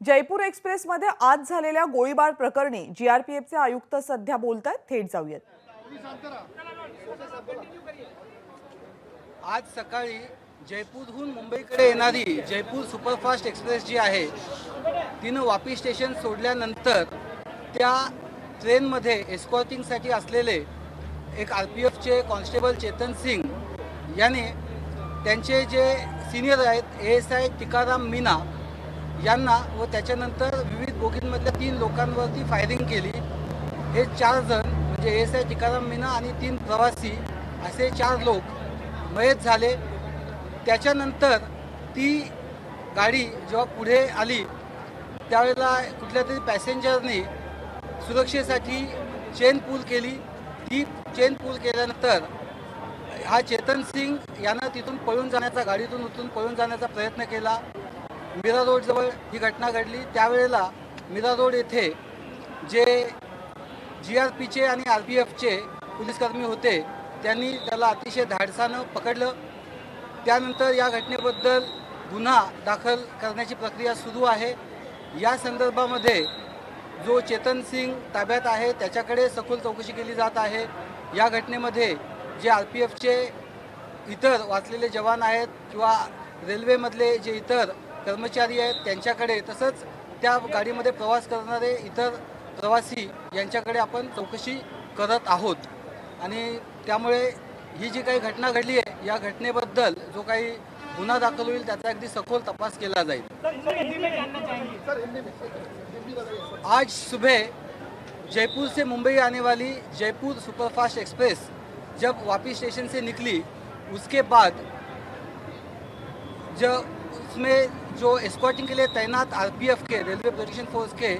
जयपूर एक्सप्रेसमध्ये आज झालेल्या गोळीबार प्रकरणी जीआरपीएफचे आयुक्त सध्या बोलतात। थेट जाऊयात। आज सकाळी जयपूरहून मुंबईकडे येणारी जयपूर सुपरफास्ट एक्सप्रेस जी आहे तिनं वापी स्टेशन सोडल्यानंतर त्या ट्रेनमध्ये एस्कॉर्टिंगसाठी असलेले एक आरपीएफचे कॉन्स्टेबल चेतन सिंग याने त्यांचे जे सिनियर आहेत एएसआय टिकाराम मीना यांना व त्याच्यानंतर विविध बोगींमधल्या 3 लोकांवरती फायरिंग केली। हे 4 जण म्हणजे एएसआय टिकाराम मीना आणि 3 प्रवासी असे 4 लोक मयत झाले। त्याच्यानंतर ती गाडी जेव्हा पुढे आली त्यावेळेला कुठल्या तरी पॅसेंजरने सुरक्षेसाठी चेन पूल केली। ती चेन पूल केल्यानंतर हा चेतन सिंग यानं तिथून पळून जाण्याचा गाडीतून उतरून पळून जाण्याचा प्रयत्न केला। मीरा रोडजवळ ही घटना घडली। त्यावेळेला मीरा रोड येथे जे जीआरपीचे आणि आरपीएफचे पोलीसकर्मी होते त्यांनी त्याला अतिशय धाडसानं पकडलं। त्यानंतर या घटनेबद्दल गुन्हा दाखल करण्याची प्रक्रिया सुरू आहे। या संदर्भामध्ये जो चेतन सिंग ताब्यात आहे त्याच्याकडे सखोल चौकशी केली जात आहे। या घटनेमध्ये जे आरपीएफचे इतर वाचलेले जवान आहेत किंवा रेल्वेमधले जे इतर कर्मचारी आहेत त्यांच्याकडे तसंच त्या गाडीमध्ये प्रवास करणारे इतर प्रवासी यांच्याकडे आपण चौकशी करत आहोत आणि त्यामुळे ही जी काही घटना घडली आहे या घटनेबद्दल जो काही गुन्हा दाखल होईल त्याचा अगदी सखोल तपास केला जाईल। आज सुबह जयपुर से मुंबई आने वाली जयपुर सुपरफास्ट एक्सप्रेस जब वापी स्टेशन से निकली उसके बाद उसमें जो एस्कॉर्टिंग के लिए तैनात आरपीएफ के रेलवे प्रोटेक्शन फोर्स के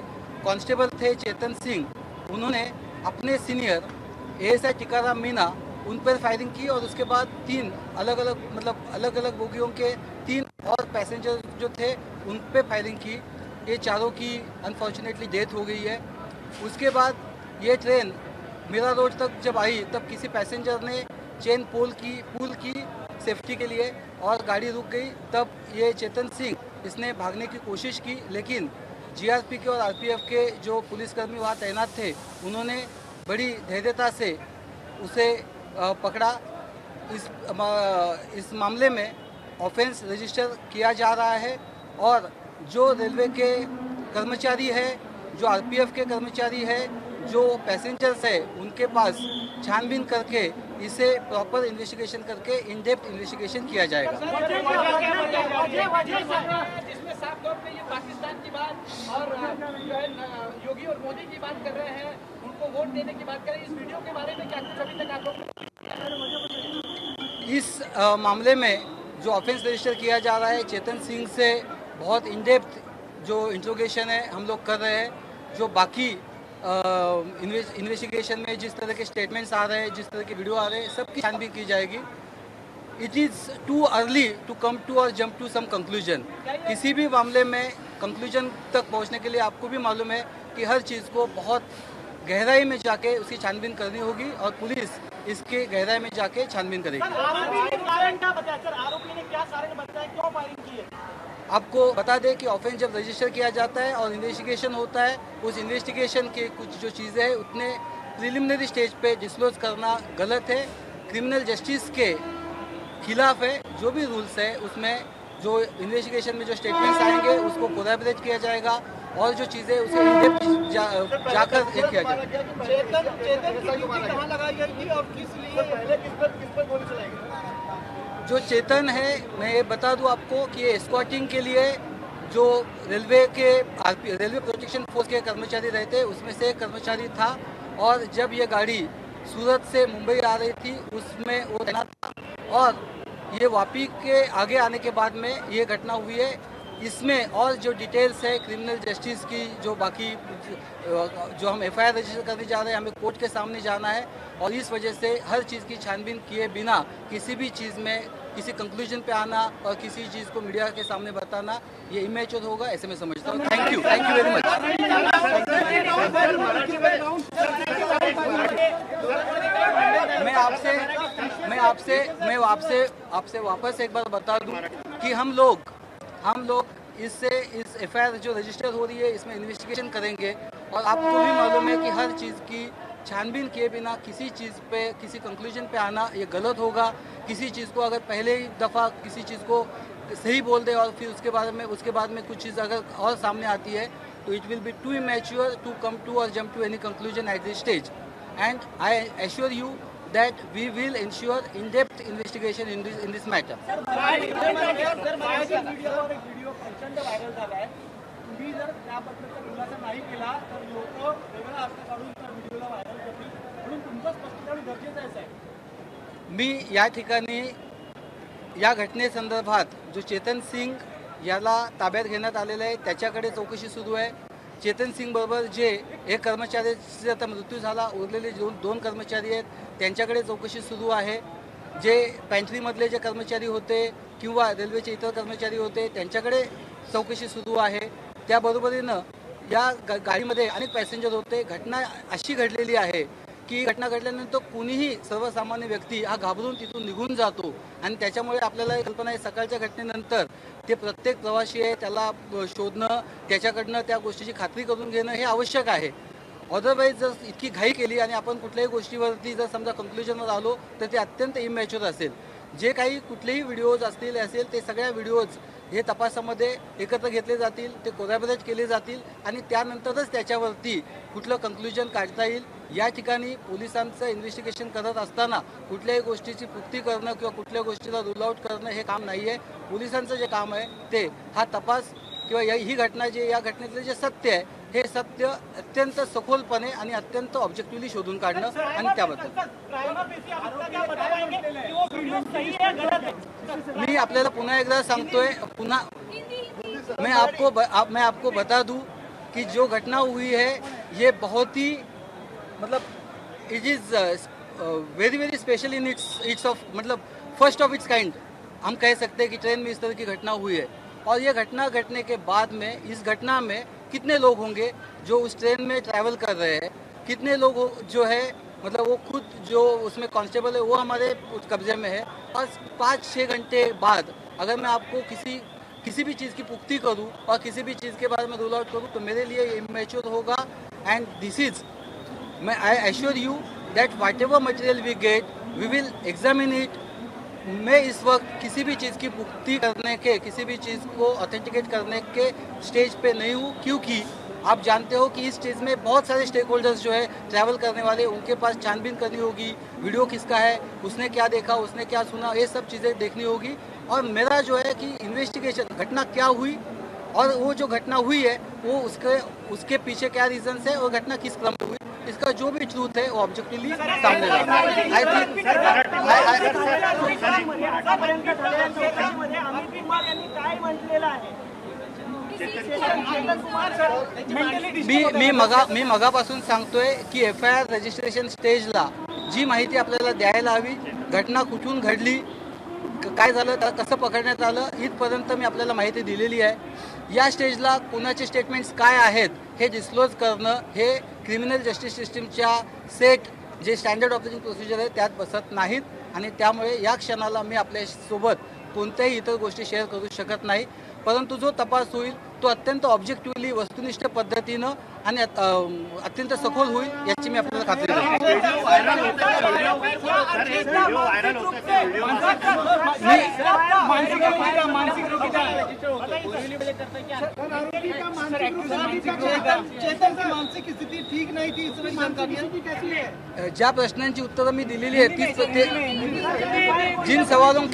कांस्टेबल थे चेतन सिंह, उन्होंने अपने सीनियर एएसआई टिकाराम मीना उन पर फायरिंग की और उसके बाद 3 अलग अलग बोगियों के 3 और पैसेंजर जो थे उन पर फायरिंग की। ये चारों की अनफॉर्चुनेटली डेथ हो गई है। उसके बाद ये ट्रेन मीरा रोड तक जब आई तब किसी पैसेंजर ने चेन पुल की सेफ्टी के लिए और गाड़ी रुक गई। तब ये चेतन सिंह इसने भागने की कोशिश की लेकिन जीआरपी के और आरपीएफ के जो पुलिसकर्मी वहाँ तैनात थे उन्होंने बड़ी धैर्यता से उसे पकड़ा। इस मामले में ऑफेंस रजिस्टर किया जा रहा है और जो रेलवे के कर्मचारी है, जो आरपीएफ के कर्मचारी है, जो पैसेंजर्स है उनके पास छानबीन करके इसे प्रॉपर इन्वेस्टिगेशन करके इन डेप्थ इन्वेस्टिगेशन किया जाएगा। जिसमें साफ तौर पे ये पाकिस्तान की बात और जो है योगी और मोदी की बात कर रहे हैं, उनको वोट देने की बात कर रहे हैं। इस वीडियो के बारे में क्या कुछ अभी तक आप लोग इस मामले में जो ऑफेंस रजिस्टर किया जा रहा है चेतन सिंह से बहुत इन डेप्थ जो इंट्रोगेशन है हम लोग कर रहे हैं। जो बाकी इन्वेस्टिगेशन में जिस तरह के स्टेटमेंट्स आ रहे हैं, जिस तरह के वीडियो आ रहे हैं, सबकी छानबीन की जाएगी। It is too early to come to और जंप टू सम कंक्लूजन। किसी भी मामले में कंक्लूजन तक पहुंचने के लिए आपको भी मालूम है कि हर चीज़ को बहुत गहराई में जाके उसकी छानबीन करनी होगी और पुलिस इसके गहराई में जाके छानबीन करेगी। आपको बता दें कि ऑफेंस जब रजिस्टर किया जाता है और इन्वेस्टिगेशन होता है, उस इन्वेस्टिगेशन के कुछ जो चीज़ें हैं उतने प्रिलिमिनरी स्टेज पे डिस्क्लोज करना गलत है, क्रिमिनल जस्टिस के खिलाफ है। जो भी रूल्स है उसमें जो इन्वेस्टिगेशन में जो स्टेटमेंट्स आएंगे उसको कोलैबोरेट किया जाएगा और जो चीज़ें उसे जाकर एक किया जाएगा। जो चेतन है मैं ये बता दूं आपको कि ये एस्कॉर्टिंग के लिए जो रेलवे प्रोटेक्शन फोर्स के कर्मचारी रहते उसमें से एक कर्मचारी था और जब ये गाड़ी सूरत से मुंबई आ रही थी उसमें वो तैनात था और ये वापी के आगे आने के बाद में ये घटना हुई है। इसमें और जो डिटेल्स है क्रिमिनल जस्टिस की जो बाकी जो हम एफआईआर रजिस्टर करने जा रहे हैं, हमें कोर्ट के सामने जाना है और इस वजह से हर चीज़ की छानबीन किए बिना किसी भी चीज़ में किसी कंक्लूजन पे आना और किसी चीज़ को मीडिया के सामने बताना ये इमेच्योर होगा, ऐसे मैं समझता हूँ। Thank you very much. मैं आपसे वापस एक बार बता दूं कि हम लोग इससे इस एफआईआर जो रजिस्टर हो रही है इसमें इन्वेस्टिगेशन करेंगे और आपको भी मालूम है कि हर चीज़ की छानबीन किए बिना किसी चीज़ पे किसी कंक्लूजन पे आना ये गलत होगा। किसी चीज़ को अगर पहले ही दफ़ा किसी चीज़ को सही बोल दे और फिर उसके बाद में कुछ चीज़ अगर और सामने आती है तो it will be too immature to come to और jump to any conclusion at this stage and I assure you that we will ensure in-depth investigation in this matter. Video प्रचंड व्हायरल झालाय. तुम्ही जर त्याबद्दलचा खुलासा नाही केला तर लोक वेगळा अर्थ काढून त्या व्हिडिओला व्हायरल करतील. म्हणून तुमचं स्पष्टीकरण गरजेचं आहे साहेब. मी या ठिकाणी या घटनेसंदर्भात जो चेतन सिंग याला ताब्यात घेण्यात आलेलं आहे त्याच्याकडे चौकशी सुरू आहे. चेतन सिंग बरोबर जे एक कर्मचाऱ्याचा आता मृत्यू झाला, उरलेले दोन कर्मचारी आहेत त्यांच्याकडे चौकशी सुरू आहे. जे पॅन्ट्रीमधले जे कर्मचारी होते किंवा रेल्वेचे इतर कर्मचारी होते त्यांच्याकडे चौकशी सुरू आहे. त्याबरोबरीनं या गाडीमध्ये अनेक पॅसेंजर होते. घटना अशी घडलेली आहे की घटना घडल्यानंतर कुणीही सर्वसामान्य व्यक्ती हा घाबरून तिथून निघून जातो आणि त्याच्यामुळे आपल्याला कल्पना आहे सकाळच्या घटनेनंतर ते प्रत्येक प्रवासी आहे त्याला शोधणं, त्याच्याकडनं त्या गोष्टीची खात्री करून घेणं हे आवश्यक आहे. अदरवाईज जर इतकी घाई केली आणि आपण कुठल्याही गोष्टीवरती जर समजा कंक्लुजनवर आलो तर ते अत्यंत इमॅच्युअर असेल. जे काही कुठलेही व्हिडिओज असेल ते सगळ्या व्हिडिओज हे तपासामध्ये एकत्र घेतले जातील, ते कोलॅबोरेट केले जातील आणि त्यानंतरच त्याच्यावरती कुठलं कंक्लुजन काढता येईल. या ठिकाणी पोलिसांचं इन्व्हेस्टिगेशन करत असताना कुठल्याही गोष्टीची पुष्टी करणं किंवा कुठल्या गोष्टीला रूल आउट करणं हे काम नाही आहे. पोलिसांचं जे काम आहे ते हा तपास किंवा ही घटना या घटनेतलं जे सत्य आहे हे सत्य अत्यंत सखोलपणे आणि अत्यंत ऑब्जेक्टिव्हली शोधून काढणं आणि त्याबद्दल मी आपल्याला पुन्हा एकदा सांगतोय. मैं आपको बता दूं कि जो घटना हुई है ये बहुत ही मतलब it is very very special in its of मतलब फर्स्ट ऑफ इट्स काइंड हम कह सकते हैं कि ट्रेन में इस तरह की घटना हुई है. और ये घटना घटने के बाद में इस घटना में कितने लोग होंगे जो उस ट्रेन में ट्रैवल कर रहे हैं, कितने लोग जो है मतलब वो खुद जो उसमें कांस्टेबल है वो हमारे कब्जे में है. और 5-6 घंटे बाद अगर मैं आपको किसी भी चीज़ की पुख्ती करूं और किसी भी चीज़ के बारे में रूल आउट करूं तो मेरे लिए इमेच्योर होगा. And this is I assure you that whatever material we get we will examine it. मैं इस वक्त किसी भी चीज़ की पुख्ती करने के, किसी भी चीज़ को ऑथेंटिकेट करने के स्टेज पे नहीं हूँ, क्योंकि आप जानते हो कि इस चीज़ में बहुत सारे स्टेक होल्डर्स जो है ट्रैवल करने वाले उनके पास छानबीन करनी होगी. वीडियो किसका है, उसने क्या देखा, उसने क्या सुना, ये सब चीज़ें देखनी होगी. और मेरा जो है कि इन्वेस्टिगेशन घटना क्या हुई और वो जो घटना हुई है वो उसके पीछे क्या रीजंस है और घटना किस क्रम में हुई, इसका जो भी ट्रूथ है वो ऑब्जेक्टिवली सामने लाना. आई थिंक मी मगापासून सांगतोय की एफआयआर रजिस्ट्रेशन स्टेजला जी माहिती आपल्याला द्यायला हवी, घटना कुठून घडली, काय झालं, कसं पकडण्यात आलं, इथपर्यंत मी आपल्याला माहिती दिलेली आहे. या स्टेजला कोणाचे स्टेटमेंट्स काय आहेत हे डिस्क्लोज करणं हे क्रिमिनल जस्टिस सिस्टीमच्या सेट जे स्टँडर्ड ऑपरेटिंग प्रोसिजर आहे त्यात बसत नाहीत आणि त्यामुळे या क्षणाला मी आपल्यासोबत कोणत्याही इतर गोष्टी शेअर करू शकत नाही. परंतु जो तपास होईल तो अत्यंत ऑब्जेक्टिव्हली वस्तुनिष्ठ पद्धतीनं आणि अत्यंत सखोल होईल याची मी आपल्याला खात्री ज्या प्रश्नांची उत्तरं मी दिलेली आहेत जिन सवालों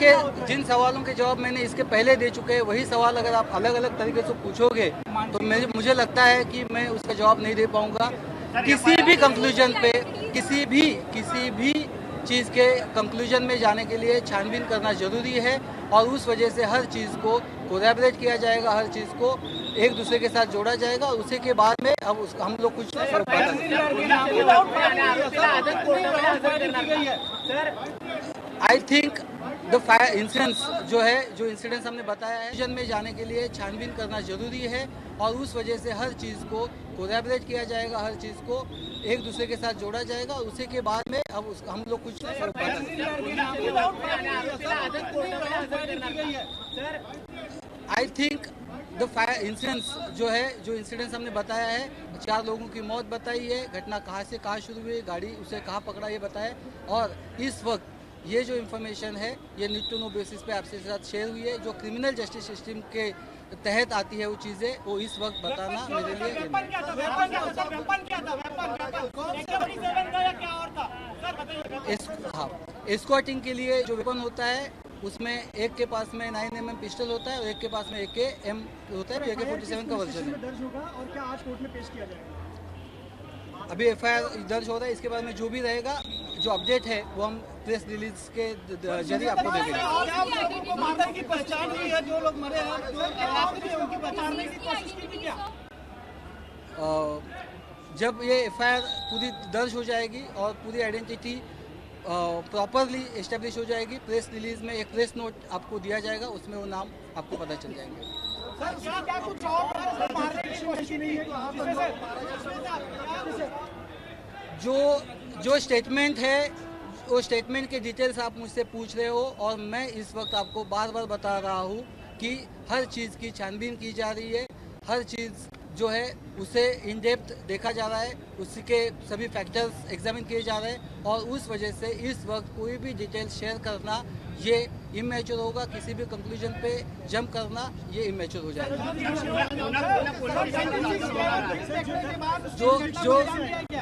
के जवाब मैंने इसके पहले दे चुके हैं, वही सवाल अगर आप अलग अलग तरीके से पूछोगे तो मुझे लगता है कि मैं उसका जवाब नहीं दे पाऊंगा. किसी भी कंक्लूजन पे किसी भी चीज़ के कंक्लूजन में जाने के लिए छानबीन करना ज़रूरी है और उस वजह से हर चीज़ को कोलैबोरेट किया जाएगा, हर चीज़ को एक दूसरे के साथ जोड़ा जाएगा और उसी के बाद में अब हम लोग कुछ I think the fire incidents जो इंसिडेंट्स हमने बताया है जन में जाने के लिए छानबीन करना ज़रूरी है और उस वजह से हर चीज़ को कोलैबोरेट किया जाएगा, हर चीज़ को एक दूसरे के साथ जोड़ा जाएगा और उसी के बाद में अब हम लोग कुछ I think the the fire incidents जो इंसिडेंट्स हमने बताया है, 4 लोगों की मौत बताई है, घटना कहाँ से कहाँ शुरू हुई, गाड़ी उसे कहाँ पकड़ा ये बताया, और इस वक्त ये जो इन्फॉर्मेशन है ये नीड टू नो बेसिस पे आपसे साथ शेयर हुई है। जो क्रिमिनल जस्टिस सिस्टम के तहत आती है वो चीज़ें, वो इस वक्त बताना मेरे लिए वेपन क्या था? वेपन क्या था सर? वेपन क्या था? वेपन AK-47 था या क्या और था सर? बताइए। हाँ, एस्कॉर्टिंग के लिए जो वेपन होता है उसमें एक के पास में 9mm पिस्टल होता है और एक के पास में AK-M होता है, AK-47 का वर्जन है। दर्ज होगा और क्या आज कोर्ट में पेश किया जाएगा? अभी FIR दर्ज हो रहा है, इसके बाद में जो भी रहेगा, जो अपडेट है वो हम प्रेस रिलीज के जरिए आपको दे देंगे। क्या लोगों को मारने की पहचान हुई है? जो लोग मरे हैं, जो आपने उनकी पहचान की कोशिश की थी क्या? जब ये FIR पूरी दर्ज हो जाएगी और पूरी आइडेंटिटी प्रॉपरली एस्टेब्लिश हो जाएगी, प्रेस रिलीज में एक प्रेस नोट आपको दिया जाएगा, उसमें वो नाम आपको पता चल जाएंगे। सर क्या कुछ और मारने की कोशिश नहीं है? जो स्टेटमेंट है, वो स्टेटमेंट के डिटेल्स आप मुझसे पूछ रहे हो, और मैं इस वक्त आपको बार बार बता रहा हूँ कि हर चीज़ की छानबीन की जा रही है, हर चीज़ जो है उसे इन डेप्थ देखा जा रहा है, उसके सभी फैक्टर्स एग्जामिन किए जा रहे हैं, और उस वजह से इस वक्त कोई भी डिटेल शेयर करना ये इमेच्योर होगा। किसी भी कंक्लूजन पे जंप करना ये इमेच्योर हो जाएगा।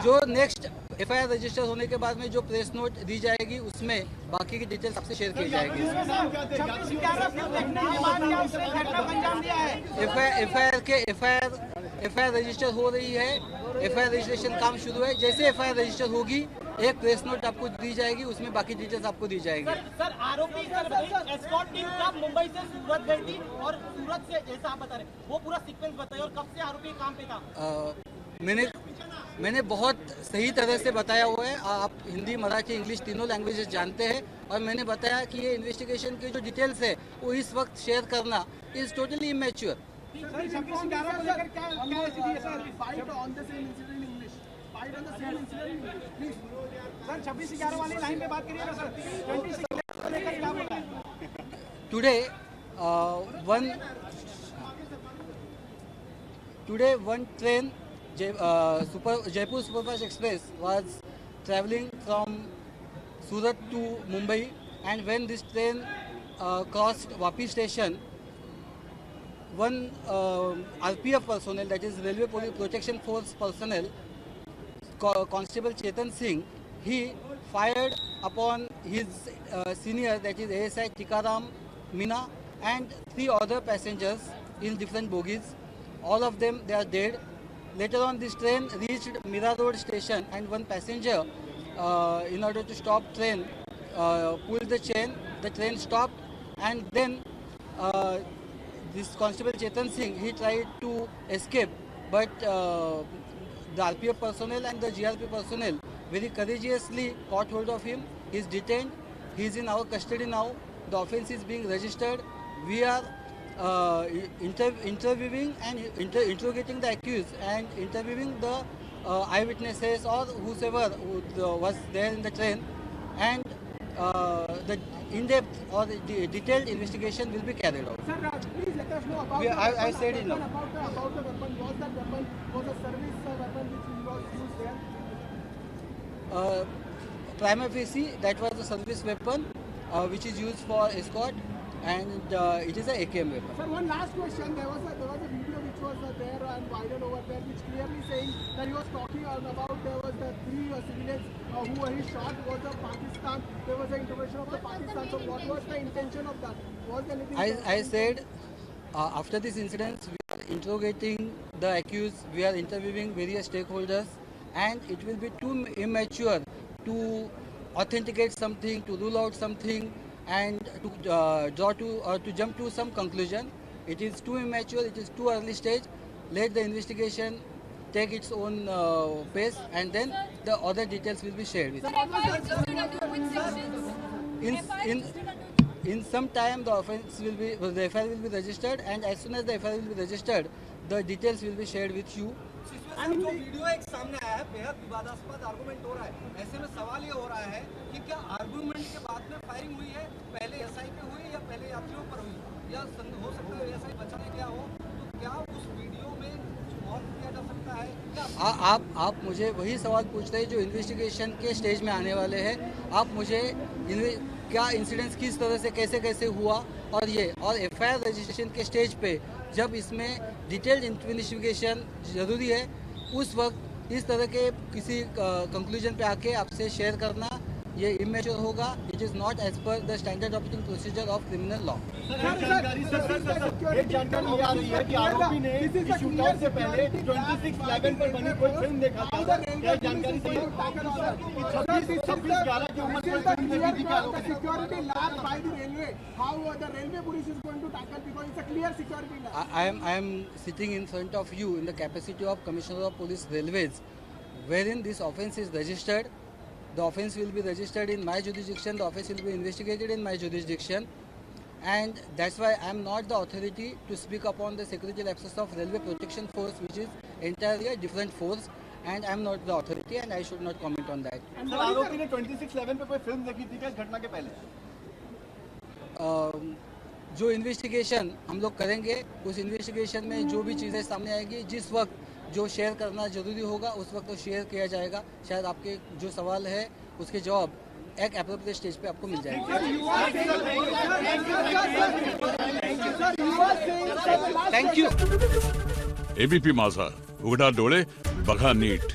जो नेक्स्ट FIR रजिस्टर होने के बाद में जो प्रेस नोट दी जाएगी, उसमें बाकी की डिटेल्स आपसे शेयर की जाएगी। FIR रजिस्टर हो रही है, FIR रजिस्ट्रेशन काम शुरू है। जैसे FIR रजिस्टर होगी, एक प्रेस नोट आपको दी जाएगी, उसमें बाकी डिटेल्स आपको दी जाएगी। सर आरोपी एस्कॉर्ट टीम कब मुंबई से सूरत गई थी और सूरत से, जैसा आप बता रहे, वो पूरा सीक्वेंस बताइए, और कब से आरोपी काम पे था? मैंने बहुत सही तरह से बताया हुआ है। आप हिंदी, मराठी, इंग्लिश तीनों लैंग्वेजेस जानते हैं, और मैंने बताया कि ये इन्वेस्टिगेशन की जो डिटेल्स है वो इस वक्त शेयर करना इज टोटली इमेच्योर। सर 26/11 वाली लाइन पे बात करिए ना सर। 26/11 को लेकर क्या बोला है? Today one train, Jaipur Superfast Express, was traveling from Surat to Mumbai, and when this train crossed Vapi station, one RPF personnel, that is Railway Police Protection Force personnel, Constable Chetan Singh, he fired upon his senior, that is ASI Tikaram Meena, and 3 other passengers in different bogies. All of them, they are dead. Later on, this train reached Mira Road station, and one passenger, in order to stop train, pulled the chain. The train stopped, and then this Constable Chetan Singh, he tried to escape, but the RPF personnel and the GRP personnel very courageously caught hold of him. He is detained. He is in our custody now. The offence is being registered. We are interviewing and interrogating the accused and interviewing the eyewitnesses or whosoever was there in the train, and the in-depth or the detailed investigation will be carried out. Sir, please let us know about I said it now. about the weapon. Was that weapon was a service weapon which was used there? Prima facie, that was a service weapon which is used for escort, and it is a AKM weapon. Sir, one last question. There was a video which was there and viral over there, which clearly saying that he was talking about there was the 3 civilians who were shot was of Pakistan. There was an intervention of the Pakistan. So what was the intention of that? Was there anything? I said after this incident, we are interrogating the accused, we are interviewing various stakeholders, and it will be too immature to authenticate something, to rule out something, and to jump to some conclusion. It is too immature, it is too early stage. Let the investigation take its own pace, and then the other details will be shared with you. In some time the offense will be, the FIR will be registered, and as soon as the FIR will be registered, the details will be shared with you. जो video एक सामने आया है, बेहद विवादास्पद argument हो रहा है। ऐसे में सवाल ये हो रहा है कि क्या आर्गुमेंट के बाद में फायरिंग हुई है, पहले एसआई पे हुई या पहले यात्रियों पर हुई, या हो सकता है एसआई बचाने गया हो, तो क्या उस वीडियो में कुछ और किया जा सकता है? क्या आप मुझे वही सवाल पूछ रहे हैं जो इन्वेस्टिगेशन के स्टेज में आने वाले हैं। आप मुझे क्या इंसिडेंट्स किस तरह से कैसे कैसे हुआ और एफआईआर रजिस्ट्रेशन के स्टेज पे जब इसमें डिटेल्ड इन्वेस्टिगेशन ज़रूरी है उस वक्त इस तरह के किसी कंक्लूजन पे आके आपसे शेयर करना ये इमेच्योर होगा। It is not as per the standard operating procedure of criminal law. एक जानकारी ये आ रही है कि आरोपी ने इस शूटआउट से पहले 26/11 पर बनी कोई फिल्म देखा था। क्या जानकारी सही है कि 26/11 की उम्र कोई फिल्म देखी थी क्या आरोपी ने? Security lapse by the railway. How the railway police is going to tackle, because it's a clear security lapse. I am sitting in front of you in the capacity of Commissioner of Police Railways, wherein this offence is registered. The offence will be registered in my jurisdiction. The offence will be investigated in my jurisdiction, and that's why I am not the authority to speak upon the security lapses of Railway Protection Force, which is entirely a different force, and I am not the authority, and I should not comment on that. Sir आरोपी ने 26/11 पे कोई film देखी थी क्या इस घटना के पहले? जो इन्वेस्टिगेशन हम लोग करेंगे उस इन्वेस्टिगेशन में जो भी चीज़ें सामने आएगी, जिस वक्त जो शेयर करना ज़रूरी होगा उस वक्त तो शेयर किया जाएगा। शायद आपके जो सवाल है उसके जवाब एक एप्रोप्रिएट स्टेज पे आपको मिल जाएंगे। Thank you. एबीपी माझा, उघडा डोळे बघा नीट।